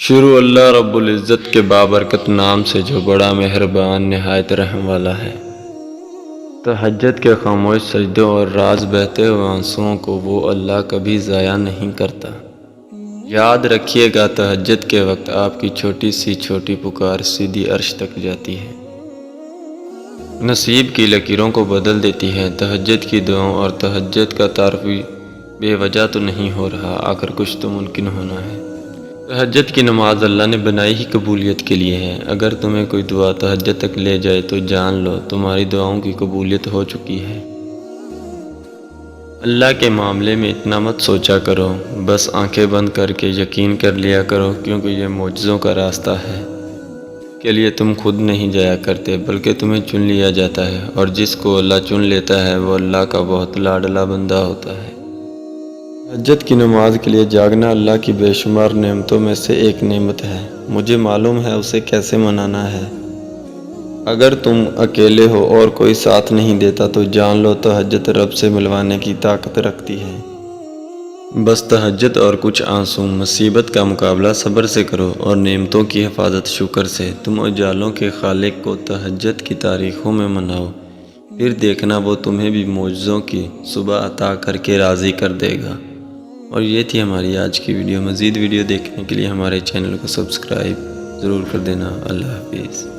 شروع اللہ رب العزت کے بابرکت نام سے جو بڑا مہربان نہایت رحم والا ہے۔ تہجد کے خاموش سجدوں اور راز بہتے ہوئے آنسوؤں کو وہ اللہ کبھی ضائع نہیں کرتا۔ یاد رکھیے گا، تہجد کے وقت آپ کی چھوٹی سی چھوٹی پکار سیدھی عرش تک جاتی ہے، نصیب کی لکیروں کو بدل دیتی ہے۔ تہجد کی دعاؤں اور تہجد کا تعارف بے وجہ تو نہیں ہو رہا، آخر کچھ تو ممکن ہونا ہے۔ تہجد کی نماز اللہ نے بنائی ہی قبولیت کے لیے ہے۔ اگر تمہیں کوئی دعا تہجد تک لے جائے تو جان لو تمہاری دعاؤں کی قبولیت ہو چکی ہے۔ اللہ کے معاملے میں اتنا مت سوچا کرو، بس آنکھیں بند کر کے یقین کر لیا کرو، کیونکہ یہ معجزوں کا راستہ ہے کے لیے تم خود نہیں جایا کرتے، بلکہ تمہیں چن لیا جاتا ہے، اور جس کو اللہ چن لیتا ہے وہ اللہ کا بہت لاڈلا بندہ ہوتا ہے۔ تہجد کی نماز کے لیے جاگنا اللہ کی بے شمار نعمتوں میں سے ایک نعمت ہے۔ مجھے معلوم ہے اسے کیسے منانا ہے۔ اگر تم اکیلے ہو اور کوئی ساتھ نہیں دیتا تو جان لو تہجد رب سے ملوانے کی طاقت رکھتی ہے۔ بس تہجد اور کچھ آنسو، مصیبت کا مقابلہ صبر سے کرو اور نعمتوں کی حفاظت شکر سے۔ تم اجالوں کے خالق کو تہجد کی تاریخوں میں مناؤ، پھر دیکھنا وہ تمہیں بھی معجزوں کی صبح عطا کر کے راضی کر دے گا۔ اور یہ تھی ہماری آج کی ویڈیو۔ مزید ویڈیو دیکھنے کے لیے ہمارے چینل کو سبسکرائب ضرور کر دینا۔ اللہ حافظ۔